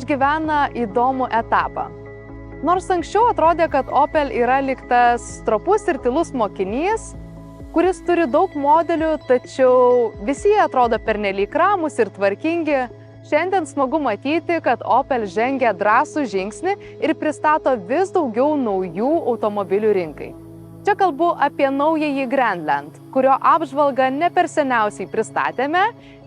išgyvena įdomų etapą. Nors anksčiau atrodė, kad Opel yra lyg tas stropus ir tylus mokinys, kuris turi daug modelių, tačiau visi jie atrodo pernelyg ramūs ir tvarkingi, šiandien smagu matyti, kad Opel žengia drąsų žingsnį ir pristato vis daugiau naujų automobilių rinkai. Čia kalbu apie naująjį Grandland, kurio apžvalgą ne per seniausiai pristatėme,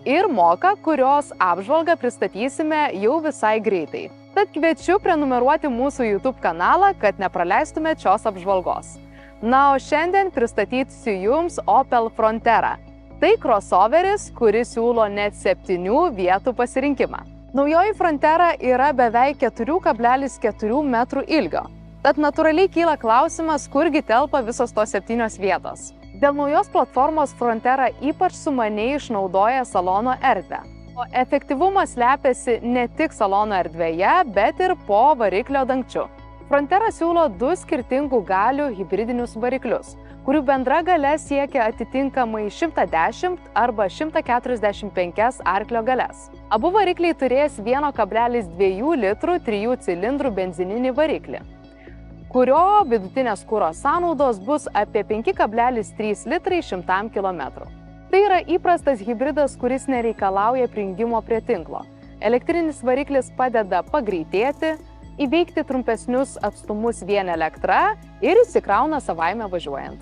ir Moka, kurios apžvalgą pristatysime jau visai greitai. Tad kviečiu prenumeruoti mūsų YouTube kanalą, kad nepraleistumėte šios apžvalgos. Na, o šiandien pristatysiu jums Opel Frontera. Tai crossoveris, kuris siūlo net 7 vietų pasirinkimą. Naujoji Frontera yra beveik 4,4 metrų ilgio. Tad natūraliai kyla klausimas, kurgi telpa visos tos 7 vietos. Dėl naujos platformos Frontera ypač sumaniai išnaudoja salono erdvę. O efektyvumas slepiasi ne tik salono erdvėje, bet ir po variklio dangčiu. Frontera siūlo 2 skirtingų galių hibridinius variklius, kurių bendra galia siekia atitinkamai 110 arba 145 arklio galias. Abu varikliai turės 1,2 litrų 3 cilindrų benzininį variklį, kurio vidutinės kuro sąnaudos bus apie 5,3 litrai 100 km. Tai yra įprastas hibridas, kuris nereikalauja prijungimo prie tinklo. Elektrinis variklis padeda pagreitėti, įveikti trumpesnius atstumus vien elektra ir įsikrauna savaime važiuojant.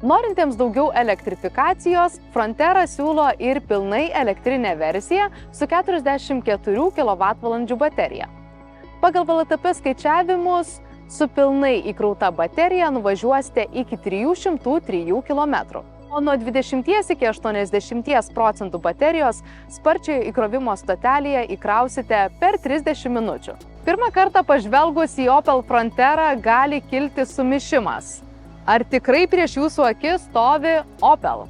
Norintiems daugiau elektrifikacijos, Frontera siūlo ir pilnai elektrinę versiją su 44 kWh baterija. Pagal VLTP skaičiavimus, su pilnai įkrauta baterija nuvažiuosite iki 303 km. O nuo 20 iki 80% baterijos sparčiojo įkrovimo stotelėje įkrausite per 30 minučių. Pirmą kartą pažvelgus į Opel Fronterą gali kilti sumišimas. Ar tikrai prieš jūsų akis stovi Opel?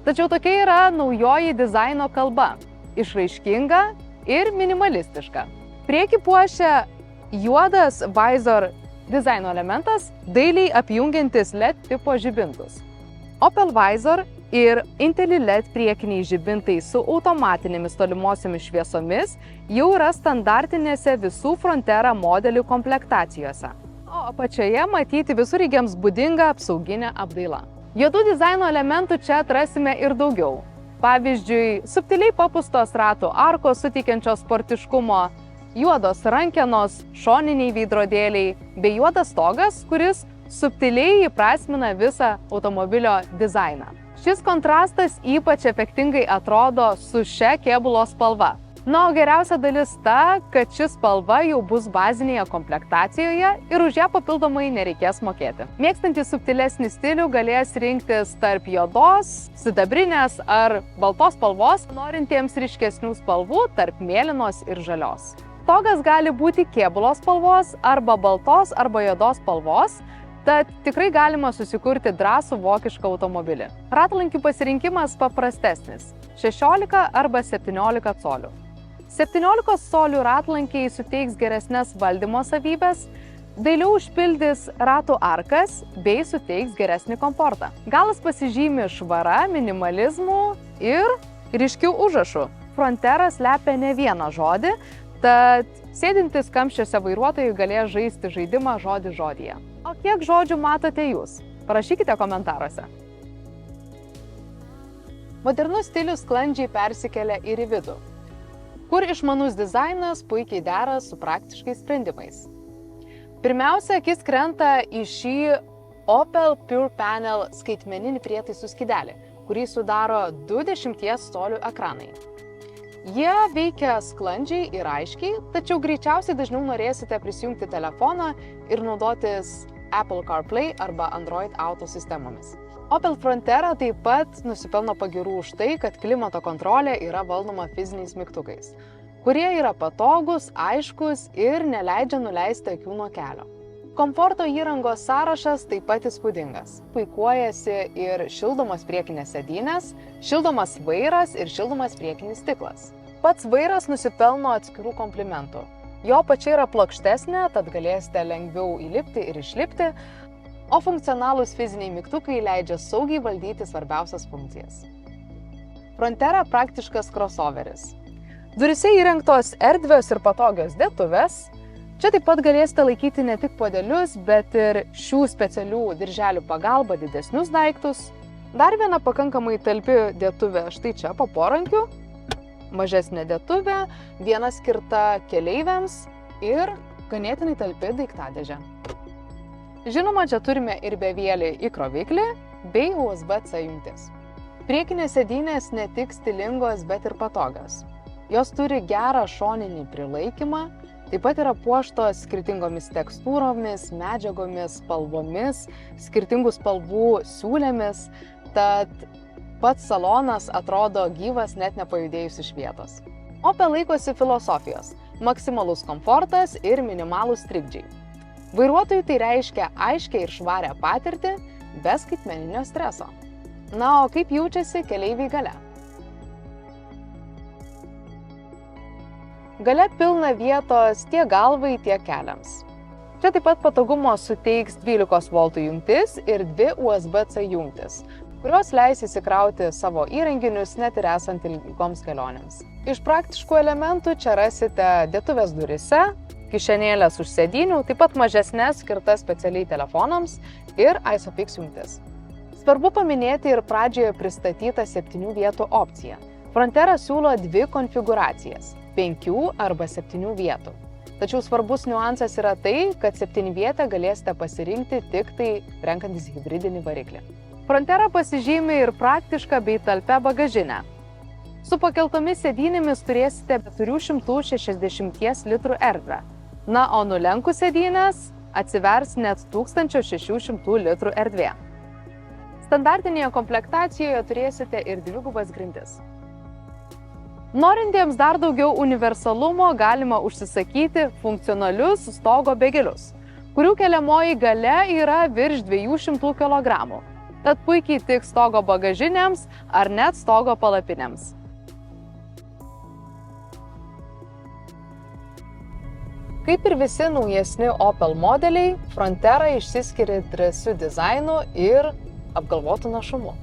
Tačiau tokia yra naujoji dizaino kalba – išraiškinga ir minimalistiška. Priekį puošia juodas Visor dizaino elementas, dailiai apjungiantis LED tipo žibintus. Opel Visor ir IntelliLED priekiniai žibintai su automatinėmis tolimosiomis šviesomis jau yra standartinėse visų Frontera modelių komplektacijose. O apačioje matyti visureigiams būdinga apsauginė apdaila. Juodų dizaino elementų čia atrasime ir daugiau. Pavyzdžiui, subtiliai papūstos ratų arkos suteikiančios sportiškumo, juodos rankenos, šoniniai veidrodėliai bei juodas stogas, kuris subtiliai įprasmina visą automobilio dizainą. Šis kontrastas ypač efektingai atrodo su šia kėbulo spalva. Na, o geriausia dalis ta, kad ši spalva jau bus bazinėje komplektacijoje ir už ją papildomai nereikės mokėti. Mėgstantys subtilesnį stilių galės rinktis tarp juodos, sidabrinės ar baltos spalvos, norintiems ryškesnių spalvų tarp mėlynos ir žalios. Stogas gali būti kėbulos spalvos arba baltos arba juodos spalvos, tad tikrai galima susikurti drąsų vokišką automobilį. Ratlankių pasirinkimas paprastesnis – 16 arba 17 colių. 17 colių ratlankiai suteiks geresnes valdymo savybės, dailiau užpildys ratų arkas bei suteiks geresnį komfortą. Galas pasižymi švara, minimalizmu ir ryškių užrašų. Frontera slepia ne vieną žodį, tad sėdintys kamščiuose vairuotojai galės žaisti žaidimą žodį žodyje. O kiek žodžių matote jūs? Parašykite komentaruose. Modernus stilius sklandžiai persikelia ir į vidų, kur išmanus dizainas puikiai dera su praktiškais sprendimais. Pirmiausia, akis krenta į šį Opel Pure Panel skaitmeninį prietaisų skydelį, kurį sudaro 20 colių ekranai. Jie veikia sklandžiai ir aiškiai, tačiau greičiausiai dažniau norėsite prisijungti telefoną ir naudotis Apple CarPlay arba Android Auto sistemomis. Opel Frontera taip pat nusipelno pagyrų už tai, kad klimato kontrolė yra valdoma fiziniais mygtukais, kurie yra patogus, aiškus ir neleidžia nuleisti akių nuo kelio. Komforto įrangos sąrašas taip pat įspūdingas. Puikuojasi ir šildomos priekinės sėdynės, šildomas vairas ir šildomas priekinis stiklas. Pats vairas nusipelno atskirų komplimentų. Jo apačia yra plokštesnė, tad galėsite lengviau įlipti ir išlipti, o funkcionalūs fiziniai mygtukai leidžia saugiai valdyti svarbiausias funkcijas. Frontera praktiškas crossoveris. Duryse įrengtos erdvios ir patogios dėtuvės. Čia taip pat galėsite laikyti ne tik puodelius, bet ir šių specialių dirželių pagalba didesnius daiktus. Dar viena pakankamai talpi dėtuvė štai čia po porankiu. Mažesnė dėtuvė, viena skirta keleiviams ir ganėtinai talpi daiktadėžė. Žinoma, čia turime ir bevielį įkroviklį bei USB-C jungtis. Priekinės sėdynės ne tik stilingos, bet ir patogios. Jos turi gerą šoninį prilaikymą, taip pat yra puoštos skirtingomis tekstūromis, medžiagomis, spalvomis, skirtingų spalvų siūlėmis, tad pats salonas atrodo gyvas net nepajudėjus iš vietos. Opel laikosi filosofijos – maksimalus komfortas ir minimalūs trikdžiai. Vairuotojui tai reiškia aiškią ir švarią patirtį, be skaitmeninio streso. Na, o kaip jaučiasi keleiviai gale? Gale pilna vietos tiek galvai, tiek keliams. Čia taip pat patogumo suteiks 12 V jungtis ir 2 USB-C jungtis, kurios leis įsikrauti savo įrenginius net ir esant ilgoms kelionėms. Iš praktiškų elementų čia rasite dėtuvės duryse, kišenėlės už sėdynių, taip pat mažesnės skirtas specialiai telefonams ir ISOFIX jungtis. Svarbu paminėti ir pradžioje pristatytą 7 vietų opciją. Frontera siūlo 2 konfigūracijas – 5 arba 7 vietų. Tačiau svarbus niuansas yra tai, kad 7 vietą galėsite pasirinkti tik tai renkantis hibridinį variklį. Frontera pasižymi ir praktišką bei talpę bagažinę. Su pakeltomis sėdynėmis turėsite 460 litrų erdvę. Na, o nulenkus sėdynės atsivers net 1600 litrų erdvė. Standartinėje komplektacijoje turėsite ir 2 grindis. Norintiems dar daugiau universalumo galima užsisakyti funkcionalius stogo bėgelius, kurių keliamoji galia yra virš 200 kg. Tad puikiai tiks stogo bagažinėms ar net stogo palapinėms. Kaip ir visi naujesni Opel modeliai, Frontera išsiskiria drąsiu dizainu ir apgalvotu našumu.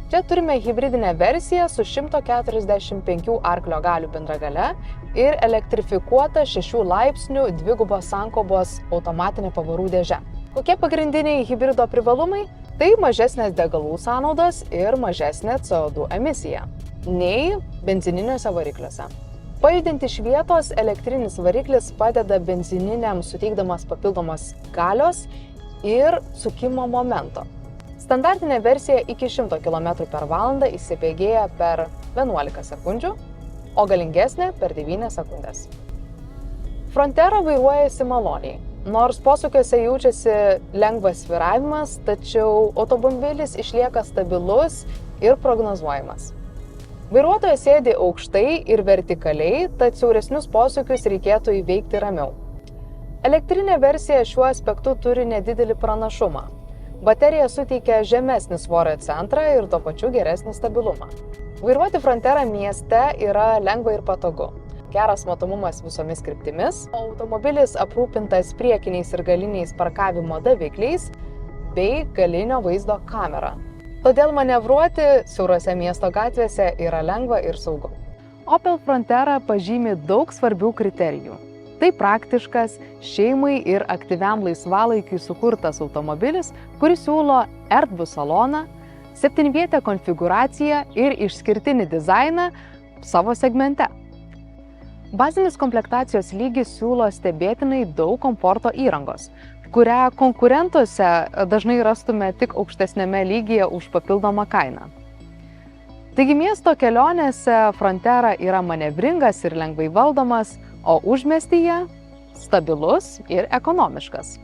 Čia turime hibridinę versiją su 145 arklio galių bendragalia ir elektrifikuota 6 laipsnių 2 sankabos automatinė pavarų dėžė. Kokie pagrindiniai hibrido privalumai? Tai mažesnės degalų sąnaudos ir mažesnė CO2 emisija nei benzininiuose varikliuose. Pajudinti iš vietos elektrinis variklis padeda benzininiam suteikdamas papildomos galios ir sukimo momento. Standartinė versija iki 100 km/h įsibėgėja per 11 sekundžių, o galingesnė per 9 sekundės. Frontera vairuojasi maloniai. Nors posūkiuose jaučiasi lengvas sviravimas, tačiau automobilis išlieka stabilus ir prognozuojamas. Vairuotojas sėdi aukštai ir vertikaliai, tad siauresnius posūkius reikėtų įveikti ramiau. Elektrinė versija šiuo aspektu turi nedidelį pranašumą. Baterija suteikia žemesnį svorio centrą ir tuo pačiu geresnį stabilumą. Vairuoti Fronterą mieste yra lengva ir patogu. Geras matomumas visomis kryptimis, o automobilis aprūpintas priekiniais ir galiniais parkavimo davikliais bei galinio vaizdo kamera. Todėl manevruoti siaurose miesto gatvėse yra lengva ir saugu. Opel Frontera pažymi daug svarbių kriterijų. Tai praktiškas, šeimai ir aktyviam laisvalaikiui sukurtas automobilis, kuris siūlo erdvų saloną, 7-vietę konfigūraciją ir išskirtinį dizainą savo segmente. Bazinis komplektacijos lygis siūlo stebėtinai daug komforto įrangos, kurią konkurentuose dažnai rastume tik aukštesnėme lygyje už papildomą kainą. Taigi miesto kelionėse Frontera yra manevringas ir lengvai valdomas, o užmiestyje stabilus ir ekonomiškas.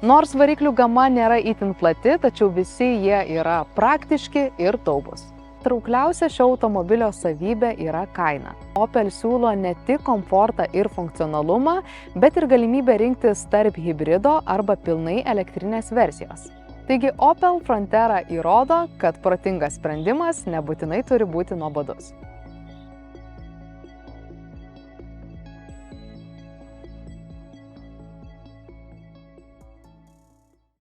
Nors variklių gama nėra itin plati, tačiau visi jie yra praktiški ir taupūs. Traukliausia šio automobilio savybė yra kaina. Opel siūlo ne tik komfortą ir funkcionalumą, bet ir galimybę rinktis tarp hibrido arba pilnai elektrinės versijos. Taigi Opel Frontera įrodo, kad protingas sprendimas nebūtinai turi būti nuobodus.